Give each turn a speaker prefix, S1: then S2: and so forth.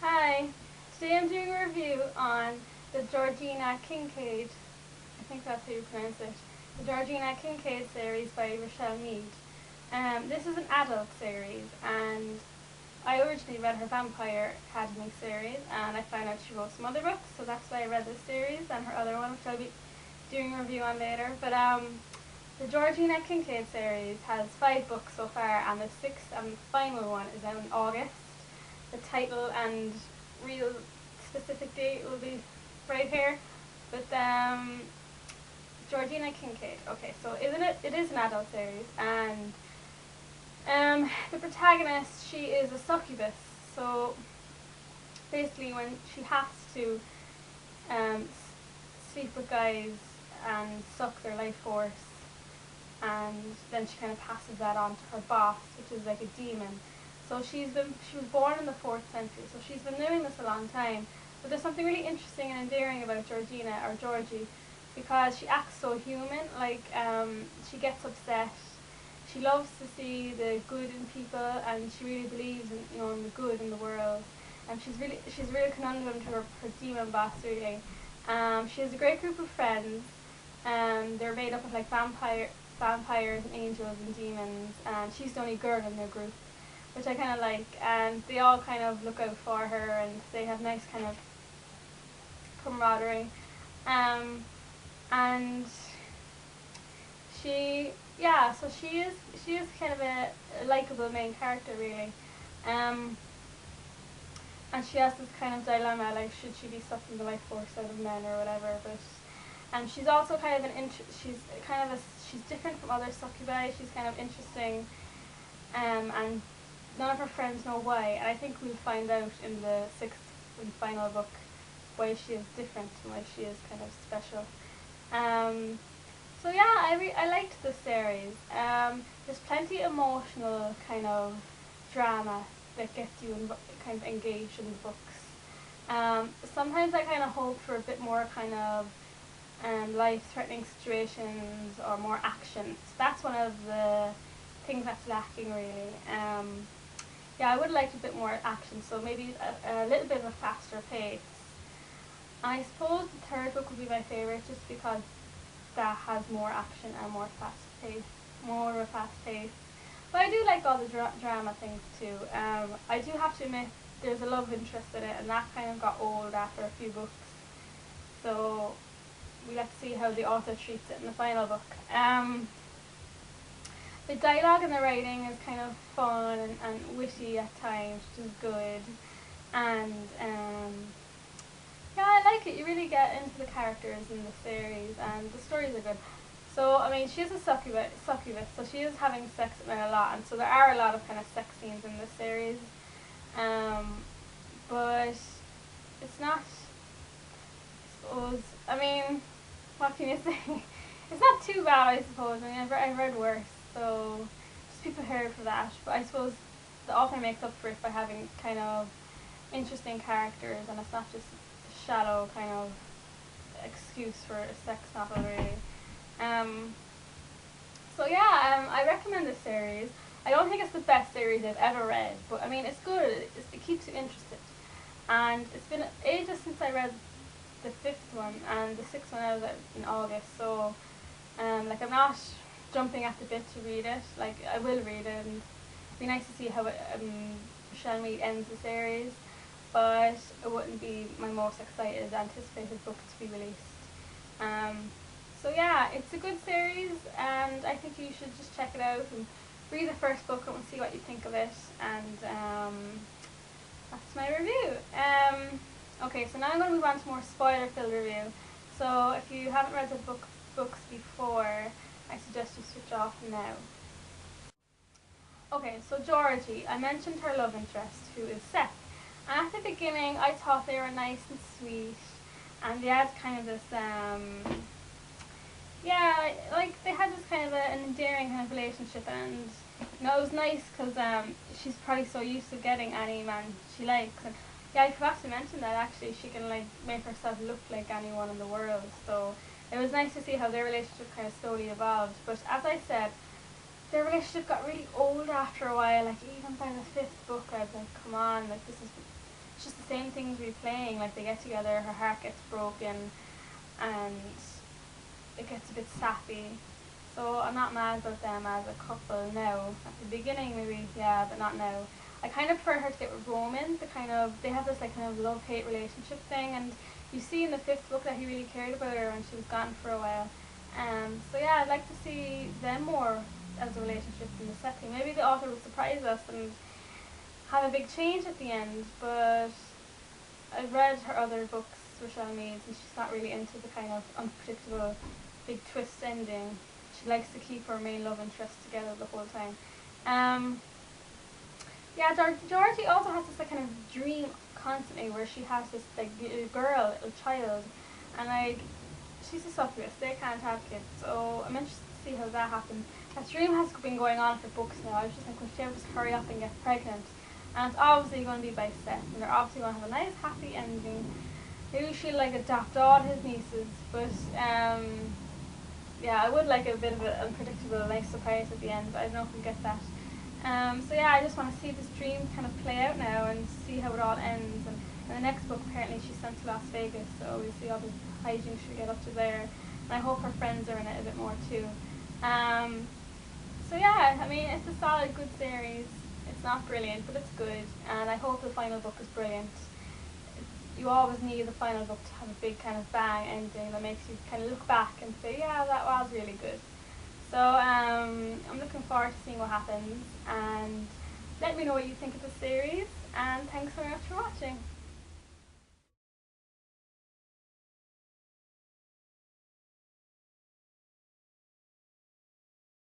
S1: Hi, today I'm doing a review on the Georgina Kincaid, I think that's how you pronounce it, the Georgina Kincaid series by Richelle Mead. This is an adult series, and I originally read her Vampire Academy series, and I found out she wrote some other books, so that's why I read this series and her other one, which I'll be doing a review on later. But the Georgina Kincaid series has 5 books so far, and the 6th and final one is out in August. The title and real specific date will be right here. But Georgina Kincaid. Okay, so it is an adult series, and the protagonist, she is a succubus. So basically, when she has to um, sleep with guys and suck their life force, and then she kind of passes that on to her boss, which is like a demon. So she was born in the 4th century, so she's been doing this a long time. But there's something really interesting and endearing about Georgina, or Georgie, because she acts so human. Like, she gets upset. She loves to see the good in people, and she really believes in, in the good in the world. And she's a real conundrum to her demon boss, really. She has a great group of friends. They're made up of like vampires and angels and demons, and she's the only girl in their group, which I kind of like, and they all kind of look out for her, and they have nice kind of camaraderie. And so she is kind of a likable main character, really. And she has this kind of dilemma, like, should she be sucking the life force out of men or whatever. But she's also kind of she's different from other succubi. She's kind of interesting, and none of her friends know why. And I think we'll find out in the 6th and final book why she is different and why she is kind of special. So yeah, I liked this series. There's plenty of emotional kind of drama that gets you kind of engaged in the books. Sometimes I kind of hope for a bit more kind of life-threatening situations or more action. So that's one of the things that's lacking, really. Yeah, I would like a bit more action, so maybe a little bit of a faster pace. I suppose the 3rd book would be my favourite, just because that has more action and more of a fast pace. But I do like all the drama things too. I do have to admit, there's a love interest in it, and that kind of got old after a few books. So we'll have to see how the author treats it in the final book. The dialogue and the writing is kind of fun and witty at times, which is good. And yeah, I like it. You really get into the characters in the series, and the stories are good. So, I mean, she is a succubus, so she is having sex with men a lot, and so there are a lot of kind of sex scenes in this series. But it's not, I suppose, I mean, what can you say? It's not too bad, I suppose. I mean, I've read worse, so just be prepared for that. But I suppose the author makes up for it by having kind of interesting characters, and it's not just a shallow kind of excuse for a sex novel, really. So yeah, I recommend this series. I don't think it's the best series I've ever read, but I mean, it's good. It keeps you interested. And it's been ages since I read the 5th one, and the 6th one out in August. So, like, I'm not jumping at the bit to read it. Like, I will read it, and it'd be nice to see how Richelle Mead ends the series. But it wouldn't be my most excited, anticipated book to be released. So yeah, it's a good series, and I think you should just check it out and read the 1st book and see what you think of it. And that's my review. Okay, so now I'm going to move on to more spoiler-filled review. So if you haven't read the books before, I suggest you switch off now. Okay, so Georgie, I mentioned her love interest, who is Seth. And at the beginning, I thought they were nice and sweet, and they had kind of this, yeah, like they had this kind of an endearing kind of relationship, and it was nice because she's probably so used to getting any man she likes. And yeah, I forgot to mention that actually she can like make herself look like anyone in the world. So it was nice to see how their relationship kind of slowly evolved. But as I said, their relationship got really old after a while. Like, even by the 5th book, I was like, come on, like, this is it's just the same things replaying. Like they get together, her heart gets broken, and it gets a bit sappy. So I'm not mad about them as a couple now. At the beginning maybe, yeah, but not now. I kind of prefer her to get with Roman. They have this like kind of love-hate relationship thing, and you see in the 5th book that he really cared about her and she was gone for a while. So yeah, I'd like to see them more as a relationship in the setting. Maybe the author would surprise us and have a big change at the end, but I've read her other books, Richelle Mead, and she's not really into the kind of unpredictable big twist ending. She likes to keep her main love interest together the whole time. Yeah, Georgie also has this like kind of dream constantly where she has this like girl, a child, and like she's a succubus. They can't have kids, so I'm interested to see how that happens. That dream has been going on for books now. I was just like, will she ever just hurry up and get pregnant? And it's obviously going to be by Seth, and they're obviously going to have a nice happy ending. Maybe she'll like adopt all his nieces, but yeah, I would like a bit of an unpredictable, nice surprise at the end, but I don't know if we'll get that. So yeah, I just want to see this dream kind of play out now and see how it all ends. And in the next book, apparently she's sent to Las Vegas, so we'll see all the hijinks she get up to there. And I hope her friends are in it a bit more too. So yeah, I mean, it's a solid, good series. It's not brilliant, but it's good, and I hope the final book is brilliant. You always need the final book to have a big kind of bang ending that makes you kind of look back and say, yeah, that was really good. So I'm looking forward to seeing what happens, and let me know what you think of the series, and thanks very much for watching.